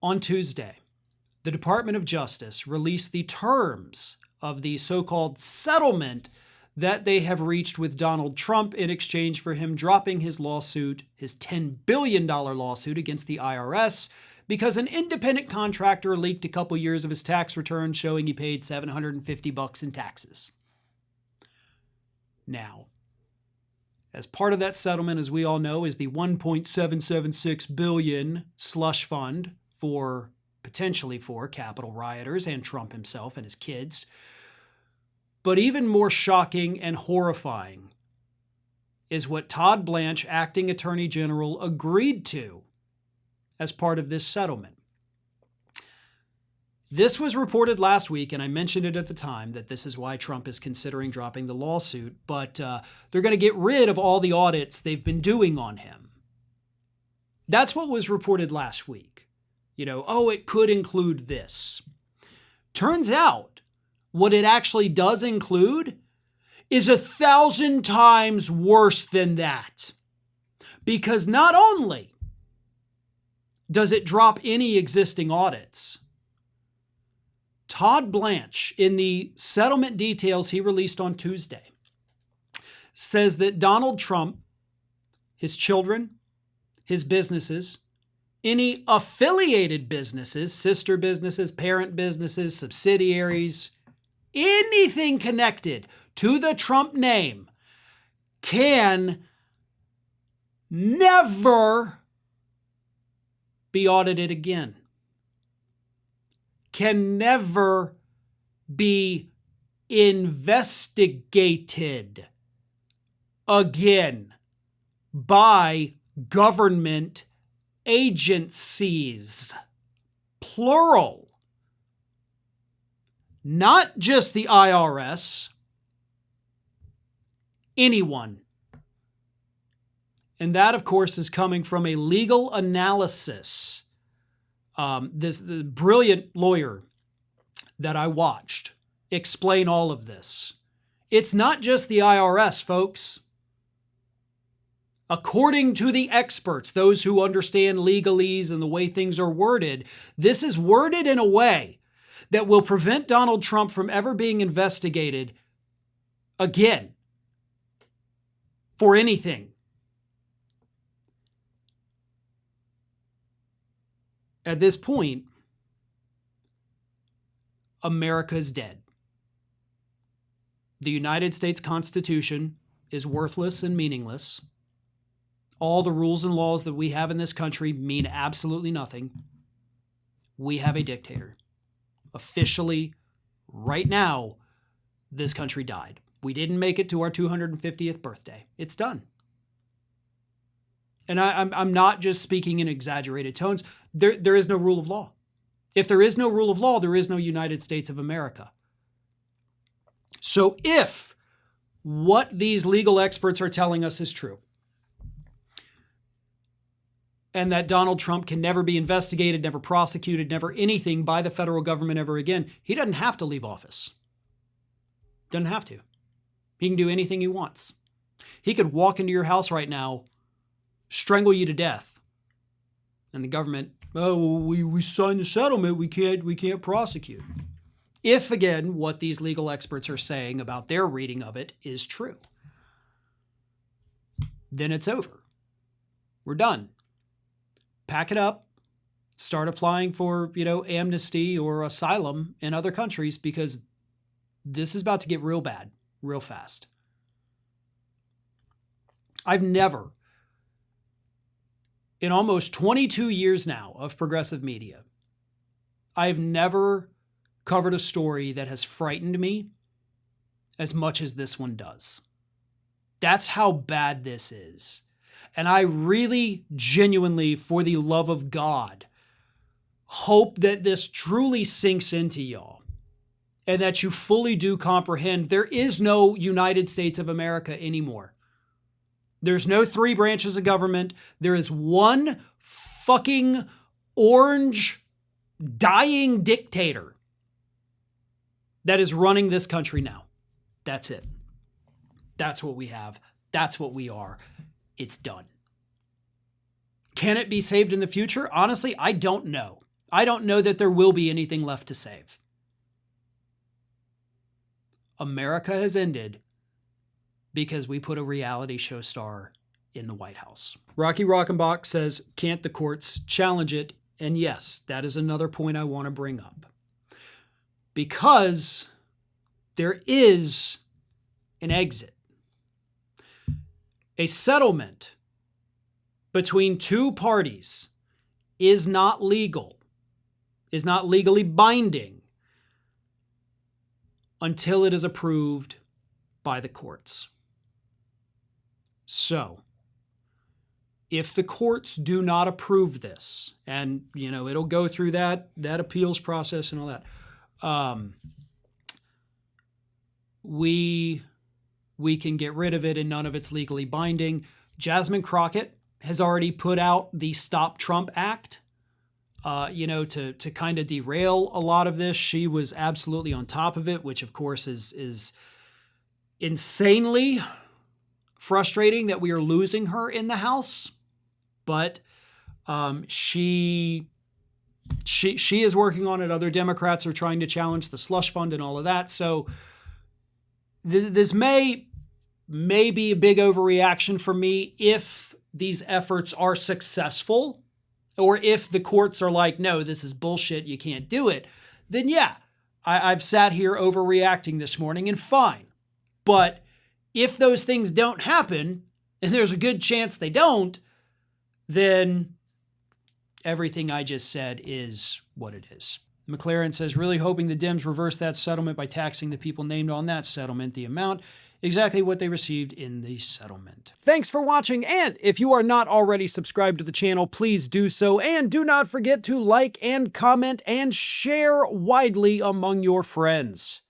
On Tuesday, the Department of Justice released the terms of the so-called settlement that they have reached with Donald Trump in exchange for him dropping his lawsuit, his $10 billion lawsuit against the IRS, because an independent contractor leaked a couple years of his tax return showing he paid $750 in taxes. Now, as part of that settlement, as we all know, is the $1.776 billion slush fund potentially for Capitol rioters and Trump himself and his kids. But even more shocking and horrifying is what Todd Blanche, acting Attorney General, agreed to as part of this settlement. This was reported last week, and I mentioned it at the time that this is why Trump is considering dropping the lawsuit, but they're going to get rid of all the audits they've been doing on him. That's what was reported last week. It could include this. Turns out, what it actually does include is 1,000 times worse than that. Because not only does it drop any existing audits, Todd Blanche, in the settlement details he released on Tuesday, says that Donald Trump, his children, his businesses, any affiliated businesses, sister businesses, parent businesses, subsidiaries, anything connected to the Trump name can never be audited again. Can never be investigated again by government agencies, plural. Not just the IRS, anyone. And that, of course, is coming from a legal analysis. The brilliant lawyer that I watched explain all of this. It's not just the IRS, folks. According to the experts, those who understand legalese and the way things are worded, this is worded in a way that will prevent Donald Trump from ever being investigated again for anything. At this point, America is dead. The United States Constitution is worthless and meaningless. All the rules and laws that we have in this country mean absolutely nothing. We have a dictator. Officially, right now, this country died. We didn't make it to our 250th birthday. It's done. And I'm not just speaking in exaggerated tones. There is no rule of law. If there is no rule of law, there is no United States of America. So if what these legal experts are telling us is true, and that Donald Trump can never be investigated, never prosecuted, never anything by the federal government ever again, he doesn't have to leave office. Doesn't have to. He can do anything he wants. He could walk into your house right now, strangle you to death, and the government, we signed the settlement, we can't prosecute. If, again, what these legal experts are saying about their reading of it is true, then it's over. We're done. Pack it up, start applying for, amnesty or asylum in other countries, because this is about to get real bad, real fast. I've never, in almost 22 years now of progressive media, I've never covered a story that has frightened me as much as this one does. That's how bad this is. And I really, genuinely, for the love of God, hope that this truly sinks into y'all and that you fully do comprehend there is no United States of America anymore. There's no three branches of government. There is one fucking orange dying dictator that is running this country now. That's it. That's what we have. That's what we are. It's done. Can it be saved in the future? Honestly, I don't know. I don't know that there will be anything left to save. America has ended because we put a reality show star in the White House. Rocky Rockenbach says, can't the courts challenge it? And yes, that is another point I want to bring up. Because there is an exit. A settlement between two parties is not legal, is not legally binding until it is approved by the courts. So, if the courts do not approve this, and, it'll go through that appeals process and all that, we can get rid of it and none of it's legally binding. Jasmine Crockett has already put out the Stop Trump Act, to kind of derail a lot of this. She was absolutely on top of it, which of course is insanely frustrating that we are losing her in the House. But she is working on it. Other Democrats are trying to challenge the slush fund and all of that. So this may be a big overreaction for me if these efforts are successful, or if the courts are like, no, this is bullshit, you can't do it. Then yeah, I've sat here overreacting this morning and fine. But if those things don't happen, and there's a good chance they don't, then everything I just said is what it is. McLaren says, really hoping the Dems reverse that settlement by taxing the people named on that settlement, the amount, exactly what they received in the settlement. Thanks for watching, and if you are not already subscribed to the channel, please do so, and do not forget to like and comment and share widely among your friends.